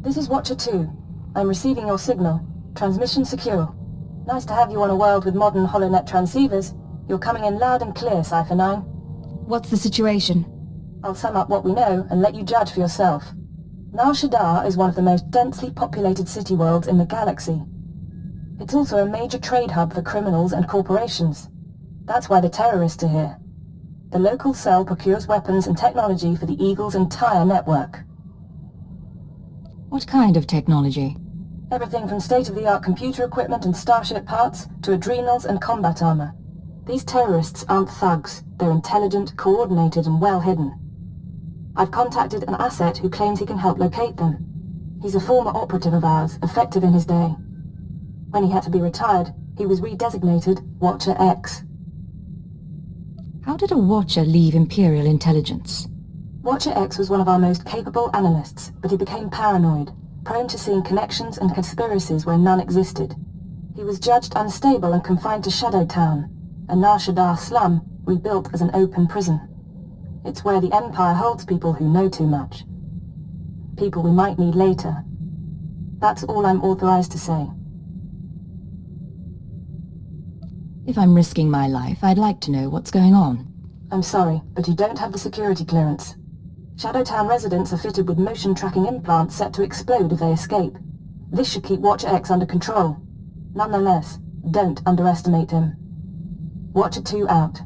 This is Watcher 2. I'm receiving your signal. Transmission secure. Nice to have you on a world with modern HoloNet transceivers. You're coming in loud and clear, Cypher 9. What's the situation? I'll sum up what we know and let you judge for yourself. Shaddaa is one of the most densely populated city worlds in the galaxy. It's also a major trade hub for criminals and corporations. That's why the terrorists are here. The local cell procures weapons and technology for the Eagle's entire network. What kind of technology? Everything from state-of-the-art computer equipment and starship parts to adrenals and combat armor. These terrorists aren't thugs. They're intelligent, coordinated, and well hidden. I've contacted an asset who claims he can help locate them. He's a former operative of ours, effective in his day. When he had to be retired, he was redesignated Watcher X. How did a Watcher leave Imperial intelligence? Watcher X was one of our most capable analysts, but he became paranoid, prone to seeing connections and conspiracies where none existed. He was judged unstable and confined to Shadow Town, a Shaddaa slum rebuilt as an open prison. It's where the Empire holds people who know too much. People we might need later. That's all I'm authorized to say. If I'm risking my life, I'd like to know what's going on. I'm sorry, but you don't have the security clearance. Shadowtown residents are fitted with motion tracking implants set to explode if they escape. This should keep Watcher X under control. Nonetheless, don't underestimate him. Watcher 2 out.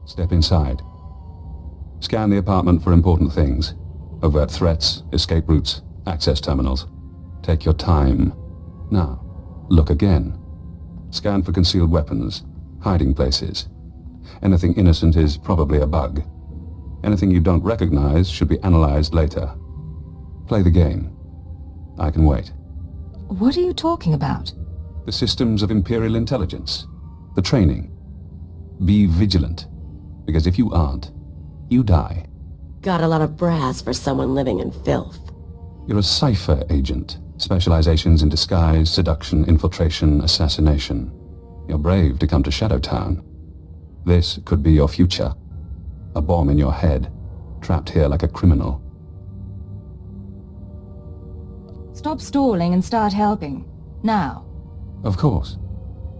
Step inside. Scan the apartment for important things. Overt threats, escape routes, access terminals. Take your time. Now, look again. Scan for concealed weapons, hiding places. Anything innocent is probably a bug. Anything you don't recognize should be analyzed later. Play the game. I can wait. What are you talking about? The systems of Imperial intelligence. The training. Be vigilant, because if you aren't, you die. Got a lot of brass for someone living in filth. You're a Cypher agent. Specializations in disguise, seduction, infiltration, assassination. You're brave to come to Shadowtown. This could be your future. A bomb in your head, trapped here like a criminal. Stop stalling and start helping. Now. Of course.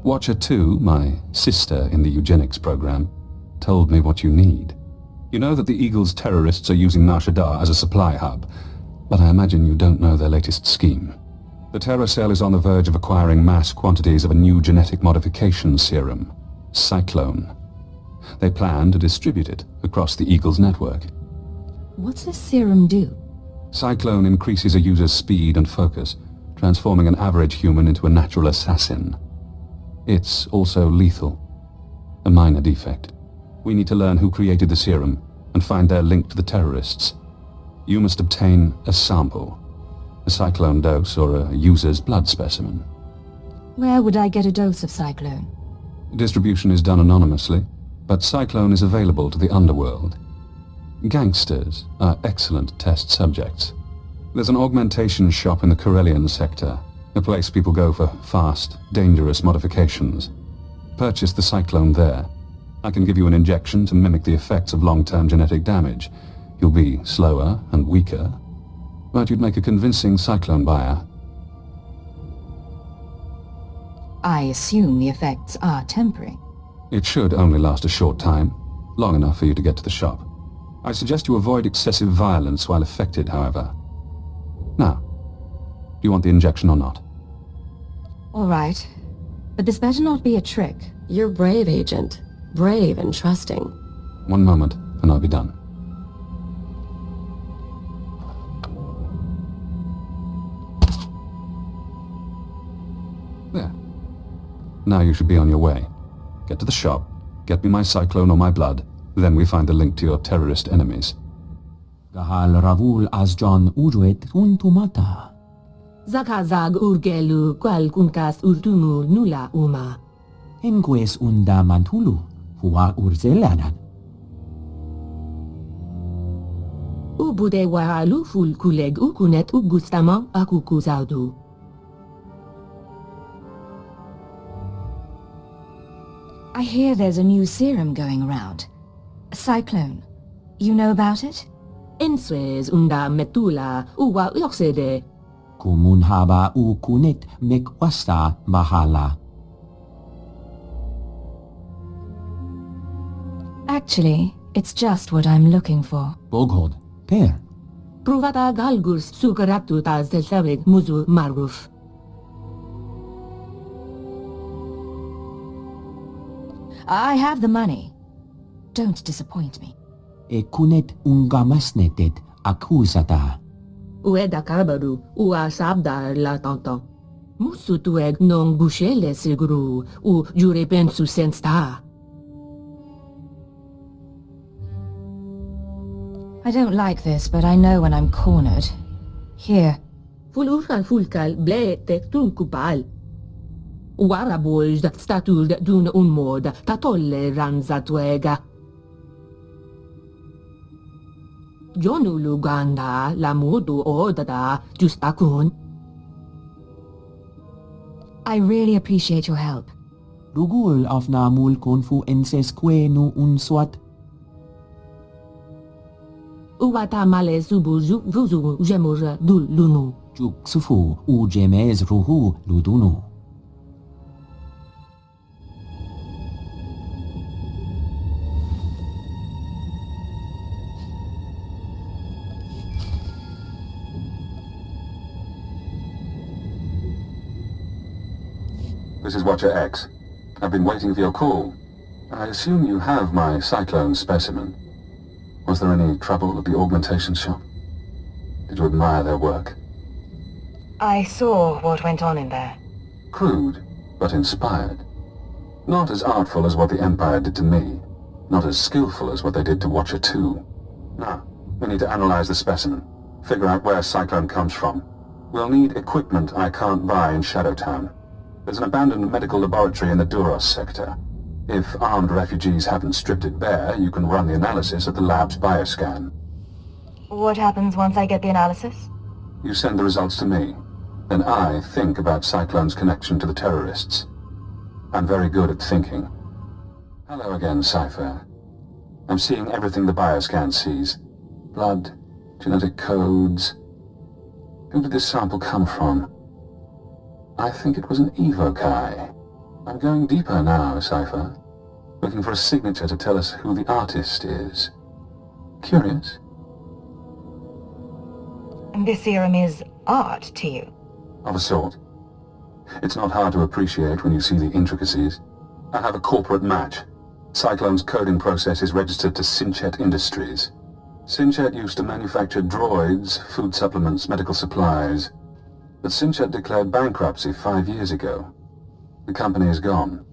Watcher 2, my sister in the eugenics program, told me what you need. You know that the Eagle's terrorists are using Shaddaa as a supply hub, but I imagine you don't know their latest scheme. The terror cell is on the verge of acquiring mass quantities of a new genetic modification serum, Cyclone. They plan to distribute it across the Eagle's network. What's this serum do? Cyclone increases a user's speed and focus, transforming an average human into a natural assassin. It's also lethal. A minor defect. We need to learn who created the serum and find their link to the terrorists. You must obtain a sample. A Cyclone dose or a user's blood specimen. Where would I get a dose of Cyclone? Distribution is done anonymously, but Cyclone is available to the underworld. Gangsters are excellent test subjects. There's an augmentation shop in the Corellian sector, a place people go for fast, dangerous modifications. Purchase the Cyclone there. I can give you an injection to mimic the effects of long-term genetic damage. You'll be slower and weaker, but you'd make a convincing Cyclone buyer. I assume the effects are temporary. It should only last a short time, long enough for you to get to the shop. I suggest you avoid excessive violence while affected, however. Now, do you want the injection or not? All right, but this better not be a trick. You're brave, Agent. Brave and trusting. One moment, and I'll be done. There. Now you should be on your way. Get to the shop, get me my Cyclone or my blood, then we find the link to your terrorist enemies. Gahal Ravul Azjan Urwet Untumata. Zakazag Urgelu Kwal Kunkas Urtumul Nula Uma. Enques Unda Mantulu, Hua Urzelanan. Ubude Wahalu Ful Kuleg Ukunet Ugustama Akukuzaudu. I hear there's a new serum going around. Cyclone. You know about it? Enswes unda metula uwa yoksede. Kumunhaba u kunit mekwasta bahala. Actually, it's just what I'm looking for. Boghod, per. Pruvata galgurs sugaratu taz del savig muzu marguf. I have the money. Don't disappoint me. E kunet ungamasnetet accusata. Ueda karbaru ua sabda la tonton. Musu tueg non gushele siguru u jure pensu sensta. I don't like this, but I know when I'm cornered. Here. Fulurkal fulkal ble te tunkupal. Wara bojd statul dun un mod ta tolleranza tuega. Jonu luganda la modu odada justakun. I really appreciate your help. Rugul afna mulkon fu ensesque nu unswat. Uwata male subu vuzu jemur dul lunu. Juk sufu u jemez ruhu ludunu. This is Watcher X. I've been waiting for your call. I assume you have my cyclone specimen. Was there any trouble at the augmentation shop? Did you admire their work? I saw what went on in there. Crude, but inspired. Not as artful as what the Empire did to me. Not as skillful as what they did to Watcher 2. Now, we need to analyze the specimen. Figure out where Cyclone comes from. We'll need equipment I can't buy in Shadowtown. There's an abandoned medical laboratory in the Duros sector. If armed refugees haven't stripped it bare, you can run the analysis of the lab's bioscan. What happens once I get the analysis? You send the results to me. Then I think about Cyclone's connection to the terrorists. I'm very good at thinking. Hello again, Cypher. I'm seeing everything the bioscan sees. Blood, genetic codes. Who did this sample come from? I think it was an evokai. I'm going deeper now, Cypher. Looking for a signature to tell us who the artist is. Curious? And this serum is art to you? Of a sort. It's not hard to appreciate when you see the intricacies. I have a corporate match. Cyclone's coding process is registered to Sinchet Industries. Sinchet used to manufacture droids, food supplements, medical supplies. But Sinchet declared bankruptcy 5 years ago. The company is gone.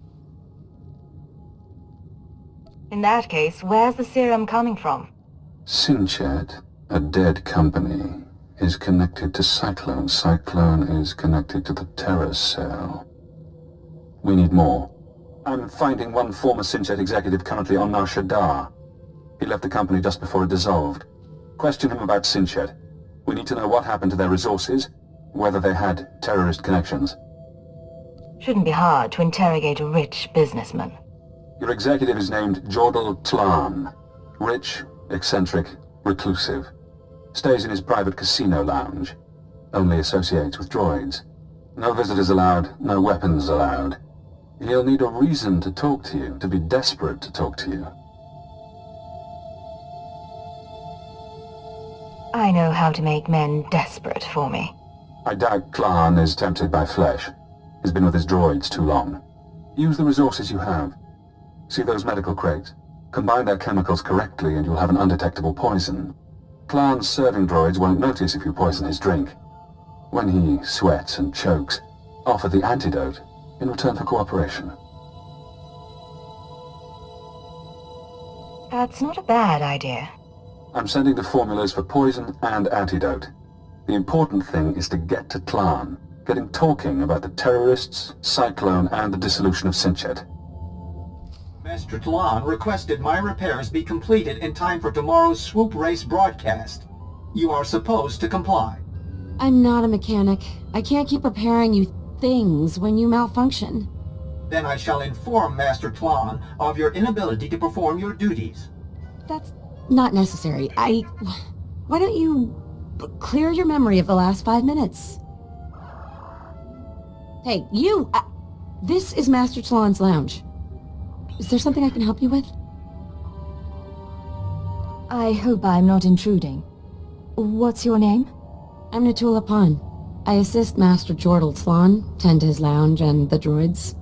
In that case, where's the serum coming from? Sinchet, a dead company, is connected to Cyclone. Cyclone is connected to the Terror Cell. We need more. I'm finding one former Sinchet executive currently on Nar Shaddaa. He left the company just before it dissolved. Question him about Sinchet. We need to know what happened to their resources, whether they had terrorist connections. Shouldn't be hard to interrogate a rich businessman. Your executive is named Jordal Tlan. Rich, eccentric, reclusive. Stays in his private casino lounge. Only associates with droids. No visitors allowed, no weapons allowed. He'll need a reason to talk to you, to be desperate to talk to you. I know how to make men desperate for me. I doubt Tlan is tempted by flesh. He's been with his droids too long. Use the resources you have. See those medical crates? Combine their chemicals correctly and you'll have an undetectable poison. Tlan's serving droids won't notice if you poison his drink. When he sweats and chokes, offer the antidote in return for cooperation. That's not a bad idea. I'm sending the formulas for poison and antidote. The important thing is to get to Tlan, get him talking about the terrorists, Cyclone, and the dissolution of Sinchet. Master Tlan requested my repairs be completed in time for tomorrow's swoop race broadcast. You are supposed to comply. I'm not a mechanic. I can't keep repairing you things when you malfunction. Then I shall inform Master Tlan of your inability to perform your duties. That's not necessary. Why don't you clear your memory of the last 5 minutes? Hey, you! This is Master Talon's lounge. Is there something I can help you with? I hope I'm not intruding. What's your name? I'm Natula Pan. I assist Master Jordal Tlon, tend to his lounge and the droids.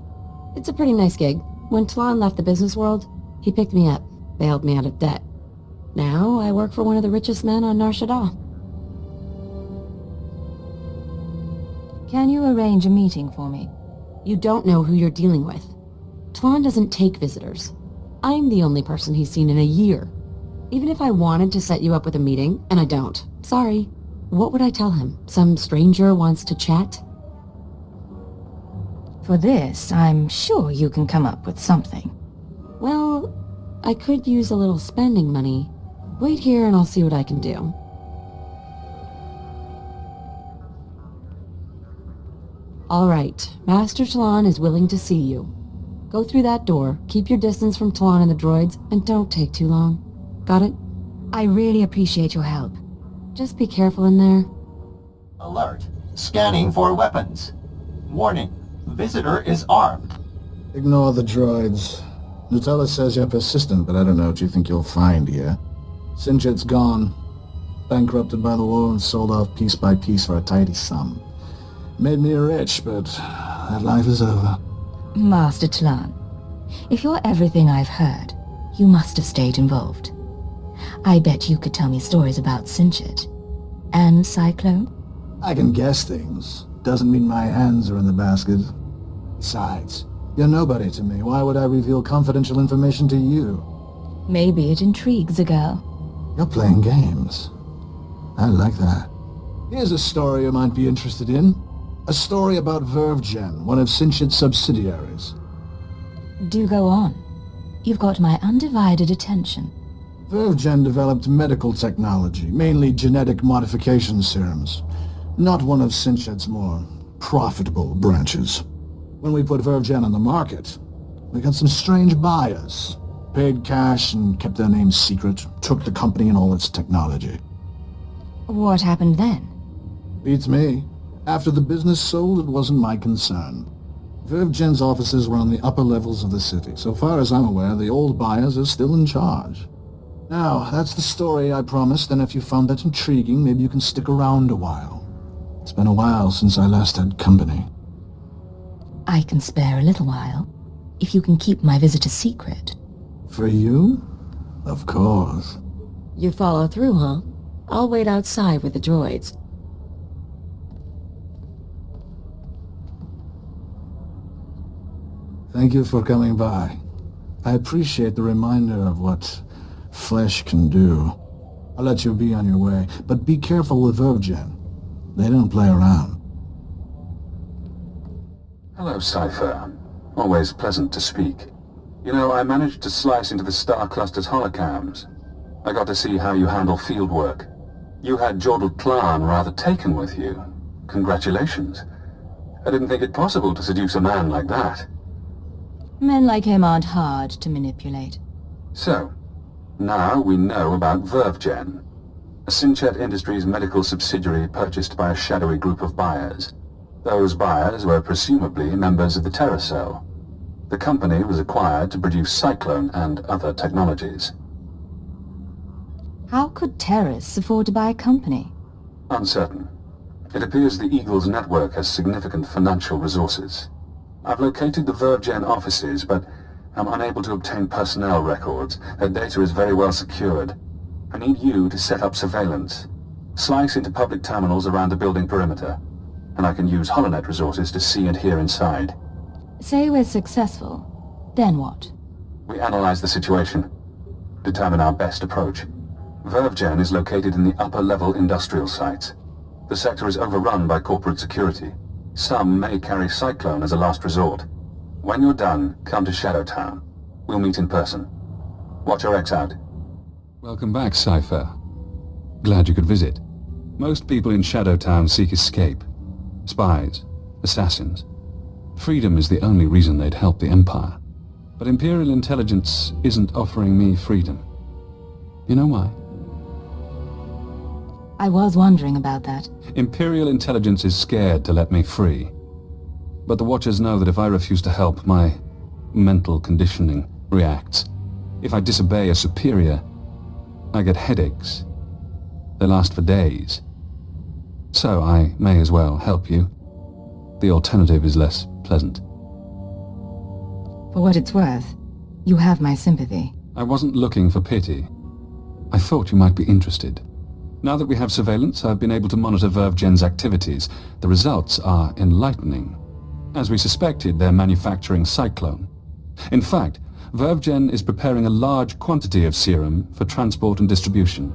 It's a pretty nice gig. When Tlon left the business world, he picked me up, bailed me out of debt. Now I work for one of the richest men on Shaddaa. Can you arrange a meeting for me? You don't know who you're dealing with. Tlon doesn't take visitors. I'm the only person he's seen in a year. Even if I wanted to set you up with a meeting, and I don't, sorry, what would I tell him? Some stranger wants to chat? For this, I'm sure you can come up with something. Well, I could use a little spending money. Wait here and I'll see what I can do. All right, Master Talon is willing to see you. Go through that door, keep your distance from Talon and the droids, and don't take too long. Got it? I really appreciate your help. Just be careful in there. Alert. Scanning for weapons. Warning. Visitor is armed. Ignore the droids. Nutella says you're persistent, but I don't know what you think you'll find here. Sinjit's gone. Bankrupted by the war and sold off piece by piece for a tidy sum. Made me rich, but that life is over. Master Talon, if you're everything I've heard, you must have stayed involved. I bet you could tell me stories about Sinjit. And Cyclone? I can guess things. Doesn't mean my hands are in the basket. Besides, you're nobody to me. Why would I reveal confidential information to you? Maybe it intrigues a girl. You're playing games. I like that. Here's a story you might be interested in. A story about VerveGen, one of Sinjit's subsidiaries. Do go on. You've got my undivided attention. VerveGen developed medical technology, mainly genetic modification serums. Not one of Sinjit's more profitable branches. When we put VerveGen on the market, we got some strange buyers. Paid cash and kept their names secret, took the company and all its technology. What happened then? Beats me. After the business sold, it wasn't my concern. VerveGen's offices were on the upper levels of the city. So far as I'm aware, the old buyers are still in charge. Now, that's the story I promised, and if you found that intriguing, maybe you can stick around a while. It's been a while since I last had company. I can spare a little while, if you can keep my visit a secret. For you? Of course. You follow through, huh? I'll wait outside with the droids. Thank you for coming by. I appreciate the reminder of what flesh can do. I'll let you be on your way, but be careful with VerveGen. They don't play around. Hello, Cypher. Always pleasant to speak. You know, I managed to slice into the Star Cluster's holocams. I got to see how you handle field work. You had Jordal Tlon rather taken with you. Congratulations. I didn't think it possible to seduce a man like that. Men like him aren't hard to manipulate. So, now we know about VerveGen, a Sinjit Industries medical subsidiary purchased by a shadowy group of buyers. Those buyers were presumably members of the Terror Cell. The company was acquired to produce Cyclone and other technologies. How could terrorists afford to buy a company? Uncertain. It appears the Eagle's network has significant financial resources. I've located the VerveGen offices, but I'm unable to obtain personnel records. Their data is very well secured. I need you to set up surveillance. Slice into public terminals around the building perimeter, and I can use HoloNet resources to see and hear inside. Say we're successful. Then what? We analyze the situation, determine our best approach. VerveGen is located in the upper-level industrial sites. The sector is overrun by corporate security. Some may carry Cyclone as a last resort. When you're done, come to Shadowtown. We'll meet in person. Watch your X out. Welcome back, Cypher. Glad you could visit. Most people in Shadowtown seek escape. Spies, assassins. Freedom is the only reason they'd help the Empire. But Imperial intelligence isn't offering me freedom. You know why? I was wondering about that. Imperial intelligence is scared to let me free. But the Watchers know that if I refuse to help, my mental conditioning reacts. If I disobey a superior, I get headaches. They last for days. So I may as well help you. The alternative is less pleasant. For what it's worth, you have my sympathy. I wasn't looking for pity. I thought you might be interested. Now that we have surveillance, I've been able to monitor VervGen's activities. The results are enlightening. As we suspected, they're manufacturing Cyclone. In fact, VervGen is preparing a large quantity of serum for transport and distribution.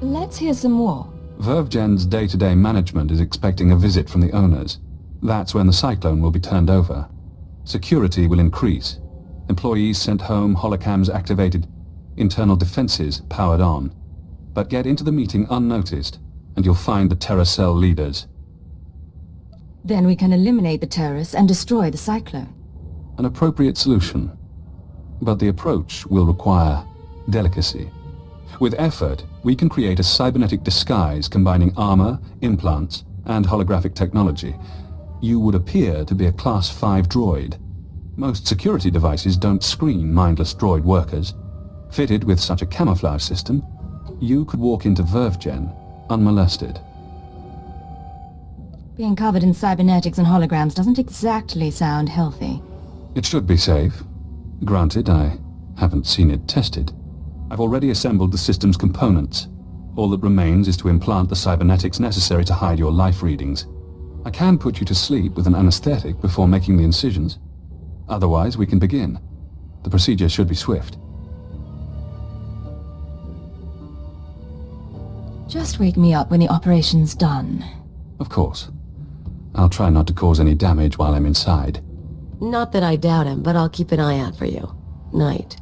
Let's hear some more. VervGen's day-to-day management is expecting a visit from the owners. That's when the Cyclone will be turned over. Security will increase. Employees sent home, holocams activated, internal defenses powered on. But get into the meeting unnoticed, and you'll find the Terror Cell leaders. Then we can eliminate the terrorists and destroy the Cyclone. An appropriate solution. But the approach will require delicacy. With effort, we can create a cybernetic disguise combining armor, implants, and holographic technology. You would appear to be a Class 5 droid. Most security devices don't screen mindless droid workers. Fitted with such a camouflage system, you could walk into VervGen unmolested. Being covered in cybernetics and holograms doesn't exactly sound healthy. It should be safe. Granted, I haven't seen it tested. I've already assembled the system's components. All that remains is to implant the cybernetics necessary to hide your life readings. I can put you to sleep with an anesthetic before making the incisions. Otherwise, we can begin. The procedure should be swift. Just wake me up when the operation's done. Of course. I'll try not to cause any damage while I'm inside. Not that I doubt him, but I'll keep an eye out for you. Night.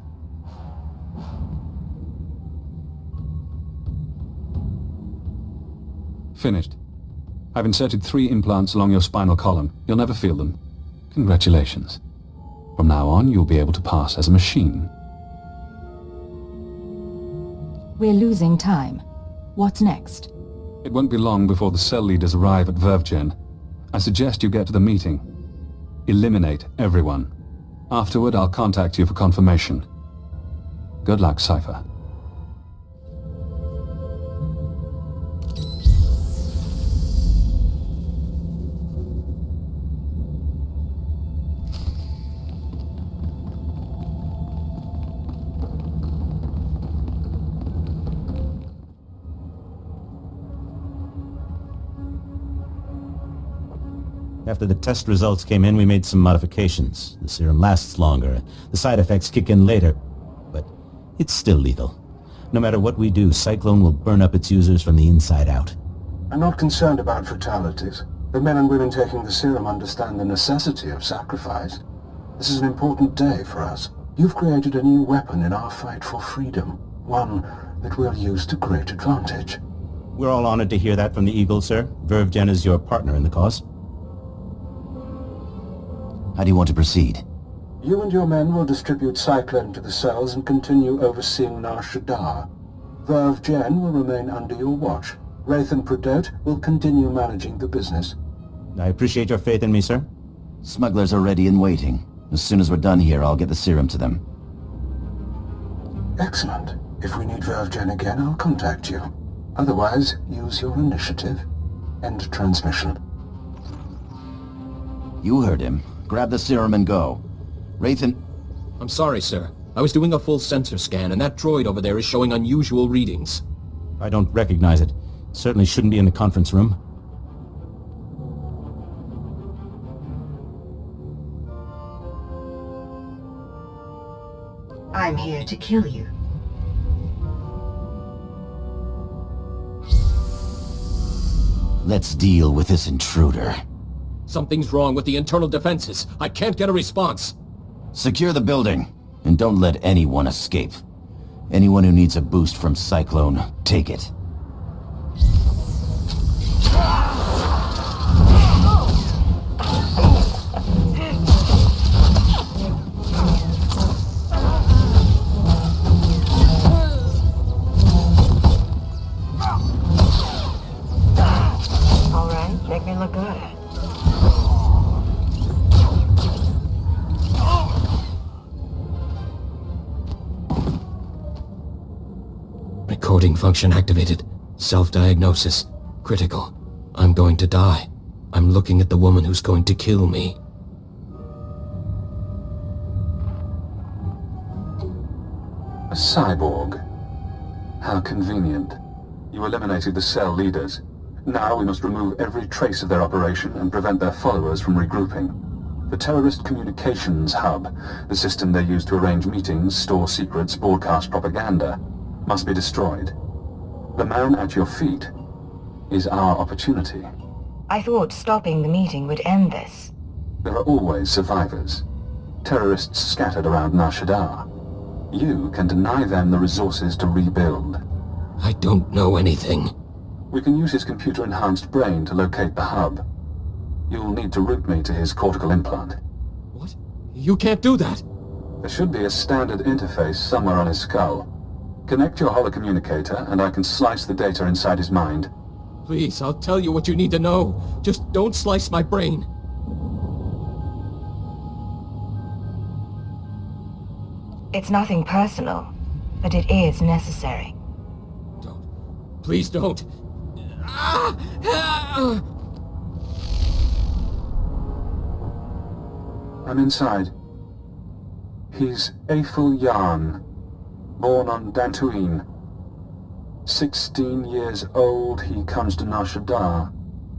Finished. I've inserted 3 implants along your spinal column. You'll never feel them. Congratulations. From now on, you'll be able to pass as a machine. We're losing time. What's next? It won't be long before the cell leaders arrive at VervGen. I suggest you get to the meeting. Eliminate everyone. Afterward, I'll contact you for confirmation. Good luck, Cypher. After the test results came in, we made some modifications. The serum lasts longer. The side effects kick in later. But it's still lethal. No matter what we do, Cyclone will burn up its users from the inside out. I'm not concerned about fatalities. The men and women taking the serum understand the necessity of sacrifice. This is an important day for us. You've created a new weapon in our fight for freedom. One that we'll use to great advantage. We're all honored to hear that from the Eagle, sir. VervGen is your partner in the cause. How do you want to proceed? You and your men will distribute Cyclone to the cells and continue overseeing Nar Shaddaa. VervGen will remain under your watch. Wraith and Predate will continue managing the business. I appreciate your faith in me, sir. Smugglers are ready and waiting. As soon as we're done here, I'll get the serum to them. Excellent. If we need VervGen again, I'll contact you. Otherwise, use your initiative. End transmission. You heard him. Grab the serum and go. Wraith and... I'm sorry, sir. I was doing a full sensor scan, and that droid over there is showing unusual readings. I don't recognize it. Certainly shouldn't be in the conference room. I'm here to kill you. Let's deal with this intruder. Something's wrong with the internal defenses. I can't get a response. Secure the building, and don't let anyone escape. Anyone who needs a boost from Cyclone, take it. make me look good. Recording function activated. Self-diagnosis. Critical. I'm going to die. I'm looking at the woman who's going to kill me. A cyborg. How convenient. You eliminated the cell leaders. Now we must remove every trace of their operation and prevent their followers from regrouping. The terrorist communications hub, the system they use to arrange meetings, store secrets, broadcast propaganda, must be destroyed. The man at your feet is our opportunity. I thought stopping the meeting would end this. There are always survivors. Terrorists scattered around Shaddaa. You can deny them the resources to rebuild. I don't know anything. We can use his computer-enhanced brain to locate the hub. You'll need to route me to his cortical implant. What? You can't do that! There should be a standard interface somewhere on his skull. Connect your holocommunicator and I can slice the data inside his mind. Please, I'll tell you what you need to know. Just don't slice my brain. It's nothing personal, but it is necessary. Don't. Please don't. I'm inside. He's Eiffel Yarn, born on Dantooine. 16 years old, he comes to Shaddaa,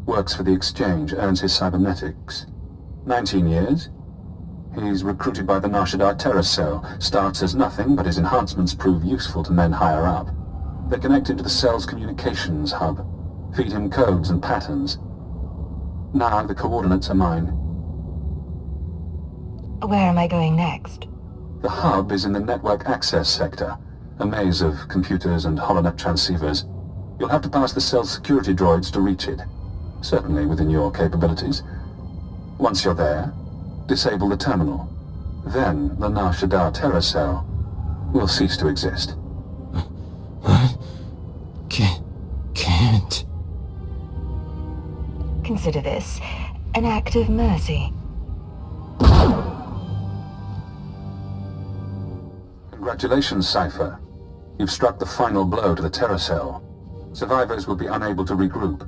works for the exchange, earns his cybernetics. 19 years, he's recruited by the Shaddaa terror cell, starts as nothing, but his enhancements prove useful to men higher up. They connect into the cell's communications hub, feed him codes and patterns. Now the coordinates are mine. Where am I going next? The hub is in the network access sector, a maze of computers and holonet transceivers. You'll have to pass the cell's security droids to reach it, certainly within your capabilities. Once you're there, disable the terminal. Then the Shaddaa terror cell will cease to exist. I can't. Consider this an act of mercy. Congratulations, Cypher. You've struck the final blow to the terror cell. Survivors will be unable to regroup.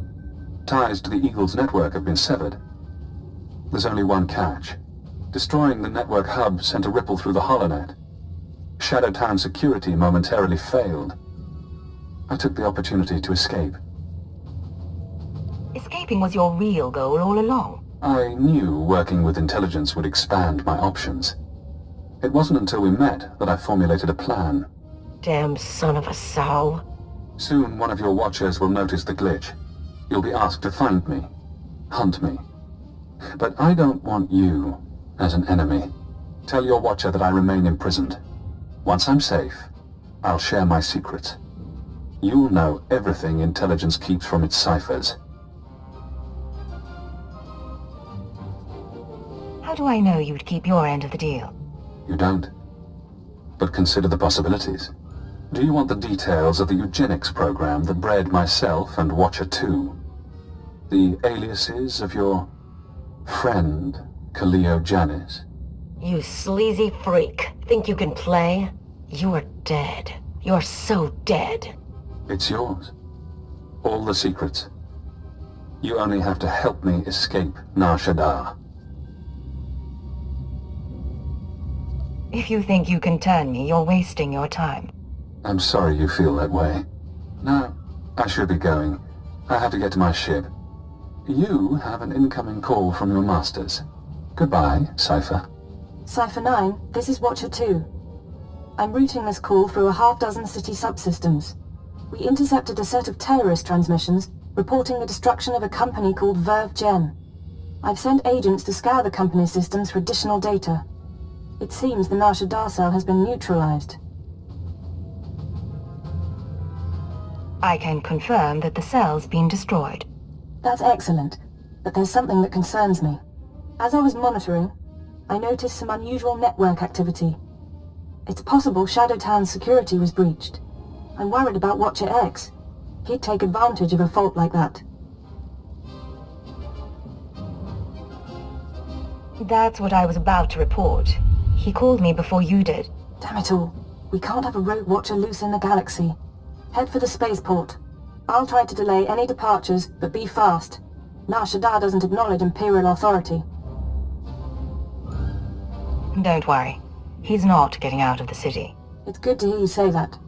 Ties to the Eagle's network have been severed. There's only one catch. Destroying the network hub sent a ripple through the holonet. Shadow Town security momentarily failed. I took the opportunity to escape. Escaping was your real goal all along. I knew working with intelligence would expand my options. It wasn't until we met that I formulated a plan. Damn son of a sow. Soon one of your watchers will notice the glitch. You'll be asked to find me, hunt me. But I don't want you as an enemy. Tell your watcher that I remain imprisoned. Once I'm safe, I'll share my secrets. You'll know everything intelligence keeps from its ciphers. How do I know you'd keep your end of the deal? You don't. But consider the possibilities. Do you want the details of the eugenics program that bred myself and Watcher 2? The aliases of your friend, Kaleo Janice? You sleazy freak. Think you can play? You're dead. You're so dead. It's yours. All the secrets. You only have to help me escape Shaddaa. If you think you can turn me, you're wasting your time. I'm sorry you feel that way. Now, I should be going. I have to get to my ship. You have an incoming call from your masters. Goodbye, Cypher. Cypher 9, this is Watcher 2. I'm routing this call through a half-dozen city subsystems. We intercepted a set of terrorist transmissions reporting the destruction of a company called Verve Gen. I've sent agents to scour the company's systems for additional data. It seems the Shaddaa cell has been neutralized. I can confirm that the cell's been destroyed. That's excellent, but there's something that concerns me. As I was monitoring, I noticed some unusual network activity. It's possible Shadow Town's security was breached. I'm worried about Watcher X. He'd take advantage of a fault like that. That's what I was about to report. He called me before you did. Damn it all. We can't have a rogue watcher loose in the galaxy. Head for the spaceport. I'll try to delay any departures, but be fast. Now Shaddaa doesn't acknowledge Imperial authority. Don't worry. He's not getting out of the city. It's good to hear you say that.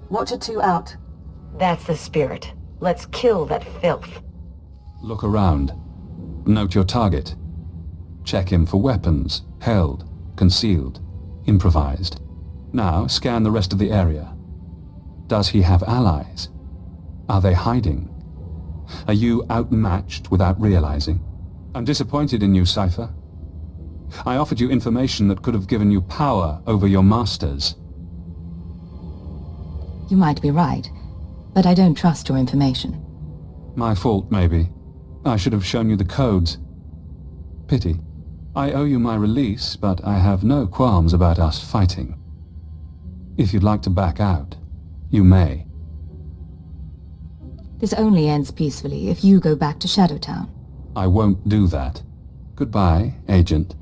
Watcher 2 out. That's the spirit. Let's kill that filth. Look around. Note your target. Check him for weapons, held, concealed, improvised. Now scan the rest of the area. Does he have allies? Are they hiding? Are you outmatched without realizing? I'm disappointed in you, Cypher. I offered you information that could have given you power over your masters. You might be right, but I don't trust your information. My fault, maybe. I should have shown you the codes. Pity. I owe you my release, but I have no qualms about us fighting. If you'd like to back out, you may. This only ends peacefully if you go back to Shadowtown. I won't do that. Goodbye, Agent.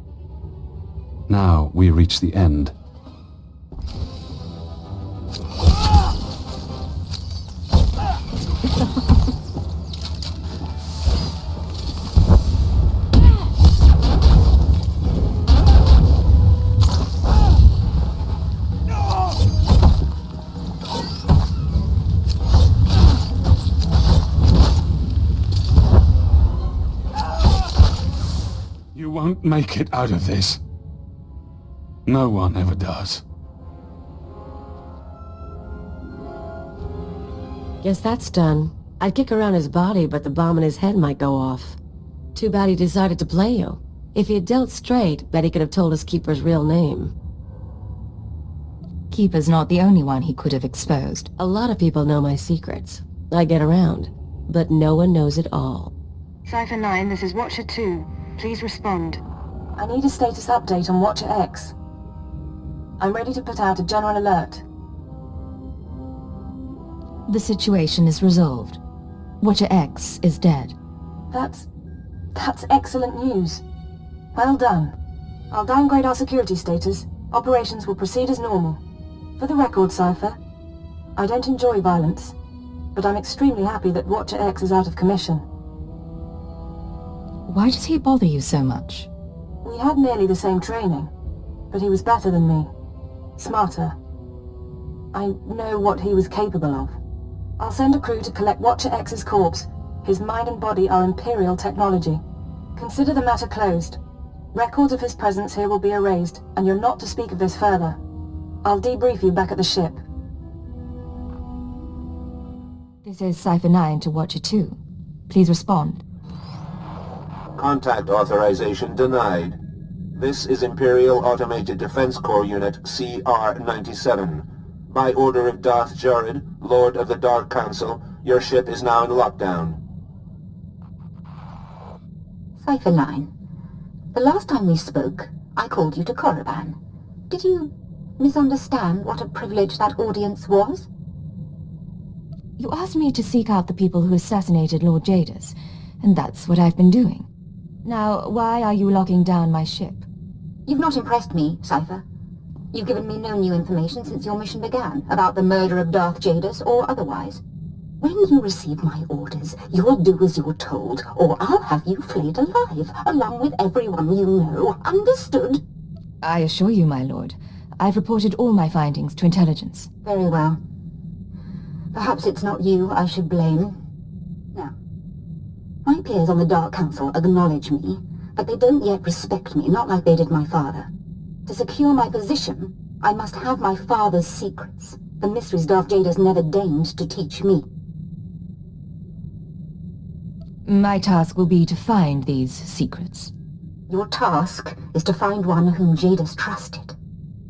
Now we reach the end. You won't make it out of this. No one ever does. Guess that's done. I'd kick around his body, but the bomb in his head might go off. Too bad he decided to play you. If he had dealt straight, bet he could have told us Keeper's real name. Keeper's not the only one he could have exposed. A lot of people know my secrets. I get around, but no one knows it all. Cypher 9, this is Watcher 2. Please respond. I need a status update on Watcher X. I'm ready to put out a general alert. The situation is resolved. Watcher X is dead. That's excellent news. Well done. I'll downgrade our security status. Operations will proceed as normal. For the record, Cypher, I don't enjoy violence, but I'm extremely happy that Watcher X is out of commission. Why does he bother you so much? We had nearly the same training, but he was better than me. Smarter. I know what he was capable of. I'll send a crew to collect Watcher X's corpse. His mind and body are Imperial technology. Consider the matter closed. Records of his presence here will be erased, and you're not to speak of this further. I'll debrief you back at the ship. This is Cypher 9 to Watcher 2. Please respond. Contact authorization denied. This is Imperial Automated Defense Corps Unit CR-97. By order of Darth Jared, Lord of the Dark Council, your ship is now in lockdown. Cypher 9. The last time we spoke, I called you to Korriban. Did you misunderstand what a privilege that audience was? You asked me to seek out the people who assassinated Lord Jadis, and that's what I've been doing. Now, why are you locking down my ship? You've not impressed me, Cypher. You've given me no new information since your mission began, about the murder of Darth Jadis or otherwise. When you receive my orders, you'll do as you're told, or I'll have you flayed alive, along with everyone you know. Understood? I assure you, my lord. I've reported all my findings to intelligence. Very well. Perhaps it's not you I should blame. Now, my peers on the Dark Council acknowledge me, but they don't yet respect me, not like they did my father. To secure my position, I must have my father's secrets, the mysteries Darth Jadis never deigned to teach me. My task will be to find these secrets. Your task is to find one whom Jadis trusted.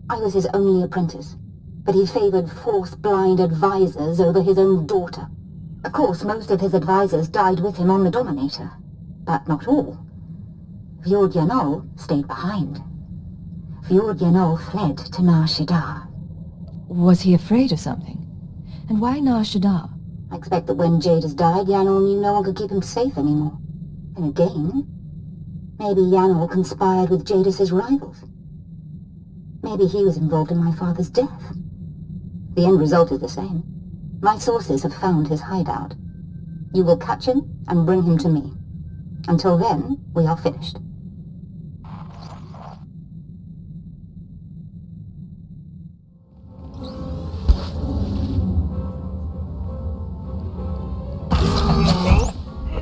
I was his only apprentice, but he favored Force-blind advisors over his own daughter. Of course, most of his advisors died with him on the Dominator, but not all. Fjord Yanol stayed behind. Fjord Yanol fled to Nar Shaddaa. Was he afraid of something? And why Nar Shaddaa? I expect that when Jadis died, Yanol knew no one could keep him safe anymore. And again, Maybe Yanor conspired with Jadis' rivals. Maybe he was involved in my father's death. The end result is the same. My sources have found his hideout. You will catch him and bring him to me. Until then, we are finished.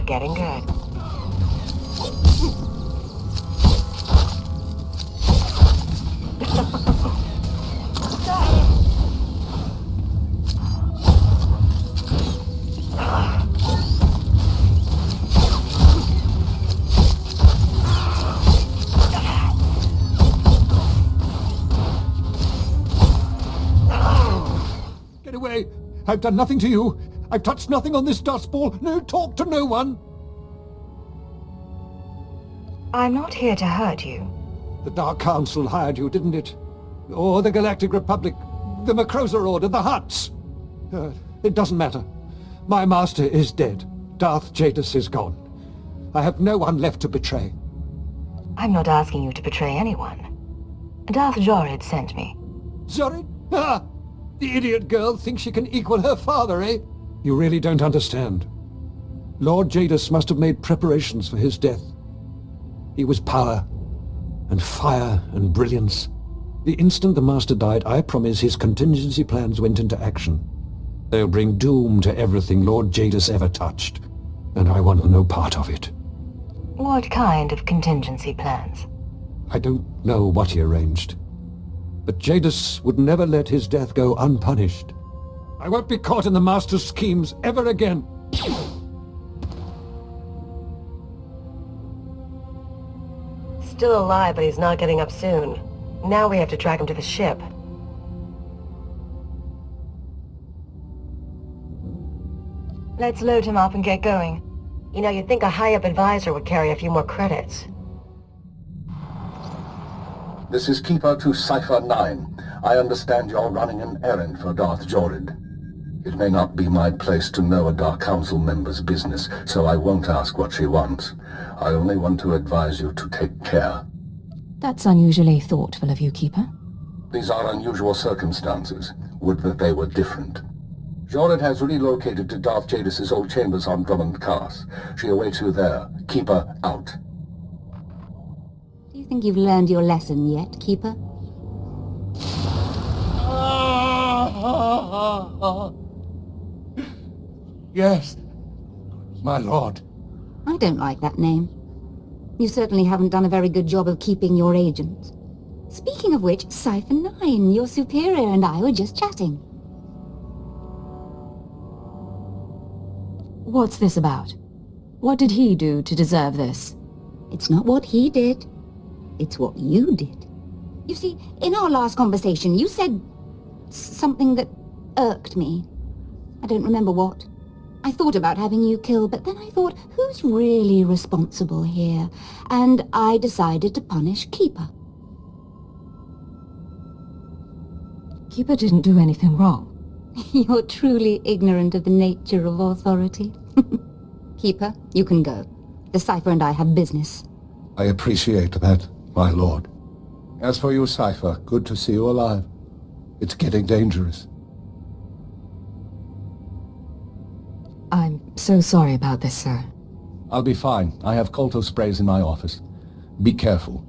Getting good. Get away! I've done nothing to you! I've touched nothing on this dust ball! No talk to no one! I'm not here to hurt you. The Dark Council hired you, didn't it? Or the Galactic Republic, the Macrosa Order, the Hutts? It doesn't matter. My master is dead. Darth Jadis is gone. I have no one left to betray. I'm not asking you to betray anyone. Darth Jorid sent me. Jorid? Ah! The idiot girl thinks she can equal her father, eh? You really don't understand. Lord Jadis must have made preparations for his death. He was power, and fire, and brilliance. The instant the Master died, I promise his contingency plans went into action. They'll bring doom to everything Lord Jadis ever touched, and I want no part of it. What kind of contingency plans? I don't know what he arranged, but Jadis would never let his death go unpunished. I won't be caught in the Master's schemes ever again. Still alive, but he's not getting up soon. Now we have to track him to the ship. Let's load him up and get going. You know, you'd think a high-up advisor would carry a few more credits. This is Keeper to Cipher 9. I understand you're running an errand for Darth Jorid. It may not be my place to know a Dark Council member's business, so I won't ask what she wants. I only want to advise you to take care. That's unusually thoughtful of you, Keeper. These are unusual circumstances. Would that they were different. Jorid has relocated to Darth Jadis' old chambers on Drummond Cars. She awaits you there. Keeper out. Do you think you've learned your lesson yet, Keeper? Yes, my lord. I don't like that name. You certainly haven't done a very good job of keeping your agents. Speaking of which, Cipher 9, your superior and I were just chatting. What's this about? What did he do to deserve this? It's not what he did. It's what you did. You see, in our last conversation, you said something that irked me. I don't remember what. I thought about having you killed, but then I thought, who's really responsible here? And I decided to punish Keeper. Keeper didn't do anything wrong. You're truly ignorant of the nature of authority. Keeper, you can go. The Cipher and I have business. I appreciate that, my lord. As for you, Cipher, good to see you alive. It's getting dangerous. I'm so sorry about this, sir. I'll be fine. I have Kolto sprays in my office. Be careful.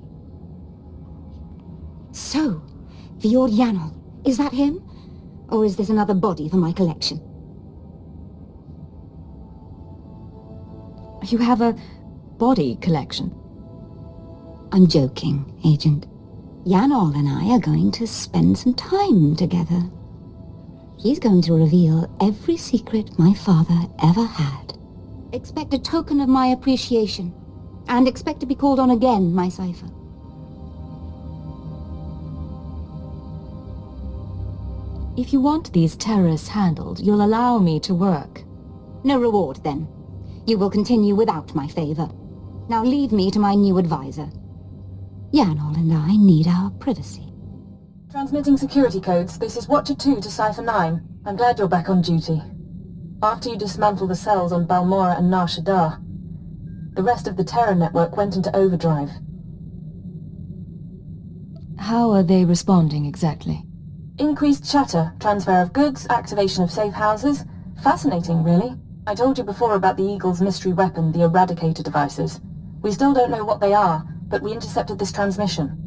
So, Vior Yanol, is that him? Or is this another body for my collection? You have a body collection? I'm joking, Agent. Yanol and I are going to spend some time together. He's going to reveal every secret my father ever had. Expect a token of my appreciation. And expect to be called on again, my Cipher. If you want these terrorists handled, you'll allow me to work. No reward, then. You will continue without my favor. Now leave me to my new advisor. Yanol and I need our privacy. Transmitting security codes, this is Watcher 2 to Cipher 9. I'm glad you're back on duty. After you dismantle the cells on Balmora and Nar Shaddaa, The rest of the Terra network went into overdrive. How are they responding exactly? Increased chatter, transfer of goods, activation of safe houses. Fascinating, really. I told you before about the Eagle's mystery weapon, the Eradicator devices. We still don't know what they are, but we intercepted this transmission.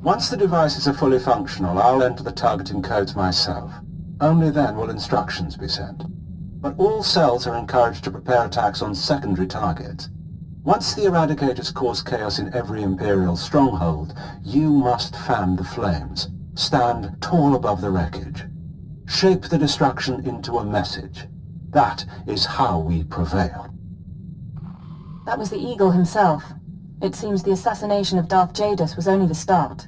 Once the devices are fully functional, I'll enter the targeting codes myself. Only then will instructions be sent. But all cells are encouraged to prepare attacks on secondary targets. Once the Eradicators cause chaos in every Imperial stronghold, you must fan the flames. Stand tall above the wreckage. Shape the destruction into a message. That is how we prevail. That was the Eagle himself. It seems the assassination of Darth Jadus was only the start.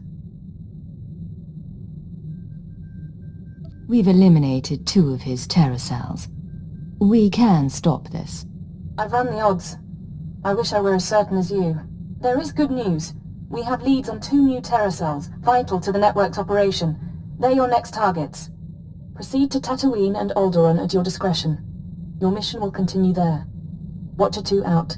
We've eliminated 2 of his terror cells. We can stop this. I've run the odds. I wish I were as certain as you. There is good news. We have leads on 2 new terror cells, vital to the network's operation. They're your next targets. Proceed to Tatooine and Alderaan at your discretion. Your mission will continue there. Watcher 2 out.